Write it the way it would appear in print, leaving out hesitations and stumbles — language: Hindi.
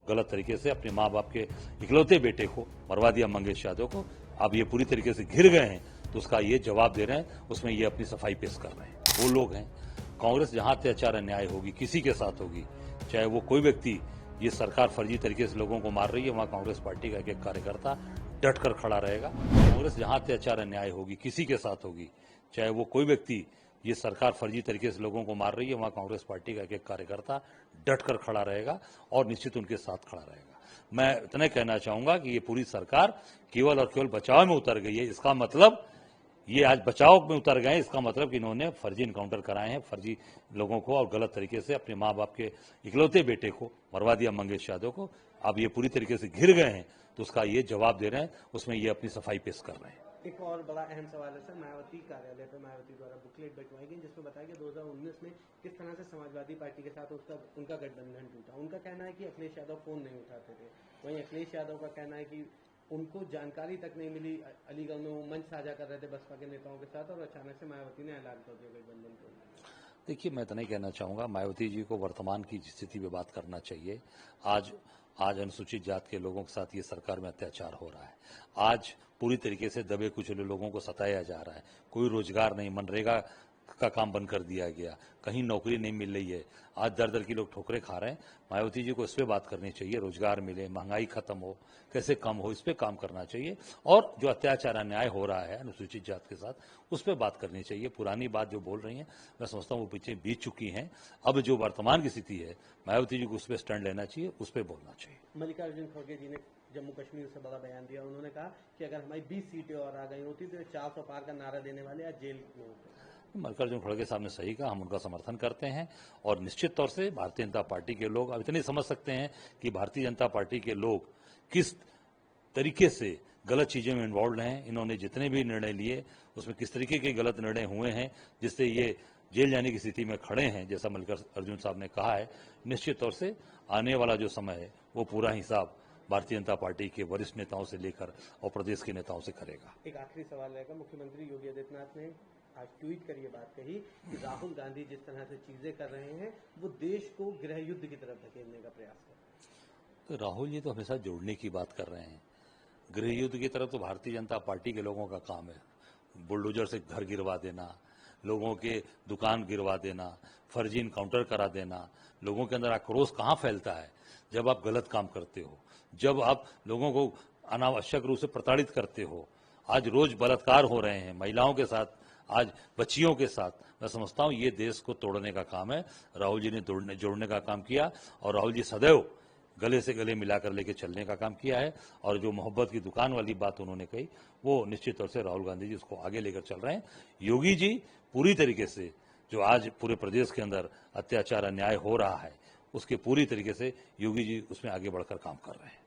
गलत तरीके से अपने माँ बाप के इकलौते बेटे को मरवा दिया मंगेश यादव को। अब ये पूरी तरीके से घिर गए हैं तो उसका ये जवाब दे रहे हैं, उसमें ये अपनी सफाई पेश कर रहे हैं। वो लोग हैं, कांग्रेस जहां अत्याचार अन्याय होगी किसी के साथ होगी, चाहे वो कोई व्यक्ति, ये सरकार फर्जी तरीके से लोगों को मार रही है, वहां कांग्रेस पार्टी का एक कार्यकर्ता डट कर खड़ा रहेगा। कांग्रेस जहां अत्याचार अन्याय होगी किसी के साथ होगी, चाहे वो कोई व्यक्ति, ये सरकार फर्जी तरीके से लोगों को मार रही है, वहां कांग्रेस पार्टी का एक कार्यकर्ता डट कर खड़ा रहेगा और निश्चित उनके साथ खड़ा रहेगा। मैं इतना कहना चाहूंगा कि ये पूरी सरकार केवल और केवल बचाव में उतर गई है। इसका मतलब ये आज बचाव में उतर गए, इसका मतलब कि इन्होंने फर्जी इनकाउंटर कराए हैं, फर्जी लोगों को और गलत तरीके से अपने माँ बाप के इकलौते बेटे को मरवा दिया मंगेश यादव को। अब ये पूरी तरीके से घिर गए हैं तो उसका ये जवाब दे रहे हैं, उसमें ये अपनी सफाई पेश कर रहे हैं। एक और बड़ा अहम सवाल है सर, मायावती कार्यालय पर मायावती द्वारा बुकलेट बंटवाई गई जिसमें बताया कि 2019 में किस तरह से समाजवादी पार्टी के साथ उनका गठबंधन टूटा। उनका कहना है कि अखिलेश यादव फोन नहीं उठाते थे, वहीं अखिलेश यादव का कहना है कि उनको जानकारी तक नहीं मिली, अलीगढ़ में वो मंच साझा कर रहे थे बसपा के नेताओं के साथ और अचानक से मायावती ने ऐलान कर दिया गठबंधन को। देखिए, मैं तो नहीं कहना चाहूंगा, मायावती जी को वर्तमान की स्थिति पे बात करना चाहिए। आज अनुसूचित जात के लोगों के साथ ये सरकार में अत्याचार हो रहा है। आज पूरी तरीके से दबे कुचले लोगों को सताया जा रहा है। कोई रोजगार नहीं, मनरेगा का काम बंद कर दिया गया, कहीं नौकरी नहीं मिल रही है। आज दर दर की लोग ठोकरें खा रहे हैं। मायावती जी को इस पे बात करनी चाहिए, रोजगार मिले, महंगाई खत्म हो, कैसे कम हो, इस पे काम करना चाहिए। और जो अत्याचार अन्याय हो रहा है अनुसूचित जात के साथ, उस पर बात करनी चाहिए। पुरानी बात जो बोल रही हैं, मैं समझता हूँ वो पीछे बीत चुकी हैं। अब जो वर्तमान की स्थिति है, मायावती जी को उस पर स्टैंड लेना चाहिए, उस पर बोलना चाहिए। मल्लिकार्जुन खड़गे जी ने जम्मू कश्मीर से बड़ा बयान दिया। उन्होंने कहा कि अगर हमारी 20 सीटें और आ गई होती तो 400 पार का नारा देने वाले आज जेल में होते। मल्लिकार्जुन खड़गे साहब ने सही कहा, हम उनका समर्थन करते हैं। और निश्चित तौर से भारतीय जनता पार्टी के लोग अब इतने समझ सकते हैं कि भारतीय जनता पार्टी के लोग किस तरीके से गलत चीजों में इन्वॉल्व हैं। इन्होंने जितने भी निर्णय लिए उसमें किस तरीके के गलत निर्णय हुए हैं जिससे ये जेल जाने की स्थिति में खड़े हैं, जैसा मल्लिकार्जुन साहब ने कहा है। निश्चित तौर से आने वाला जो समय है वो पूरा हिसाब भारतीय जनता पार्टी के वरिष्ठ नेताओं से लेकर और प्रदेश के नेताओं से करेगा। एक आखिरी सवाल रहेगा, मुख्यमंत्री योगी आदित्यनाथ ने आज ट्वीट कर ये बात कही कि राहुल गांधी जिस तरह से चीजें कर रहे हैं वो देश को गृह युद्ध की तरफ धकेलने का प्रयास कर रहे हैं। तो राहुल जी तो हमेशा जोड़ने की बात कर रहे हैं। गृह युद्ध की तरफ तो भारतीय जनता पार्टी के लोगों का काम है। बुलडोजर से घर गिरवा देना, लोगों के दुकान गिरवा देना, फर्जी इनकाउंटर करा देना। लोगों के अंदर आक्रोश कहाँ फैलता है? जब आप गलत काम करते हो, जब आप लोगों को अनावश्यक रूप से प्रताड़ित करते हो। आज रोज बलात्कार हो रहे हैं महिलाओं के साथ, आज बच्चियों के साथ। मैं समझता हूं ये देश को तोड़ने का काम है। राहुल जी ने जोड़ने का काम किया और राहुल जी सदैव गले से गले मिलाकर लेके चलने का काम किया है। और जो मोहब्बत की दुकान वाली बात उन्होंने कही, वो निश्चित तौर से राहुल गांधी जी उसको आगे लेकर चल रहे हैं। योगी जी पूरी तरीके से जो आज पूरे प्रदेश के अंदर अत्याचार अन्याय हो रहा है, उसके पूरी तरीके से योगी जी उसमें आगे बढ़कर काम कर रहे हैं।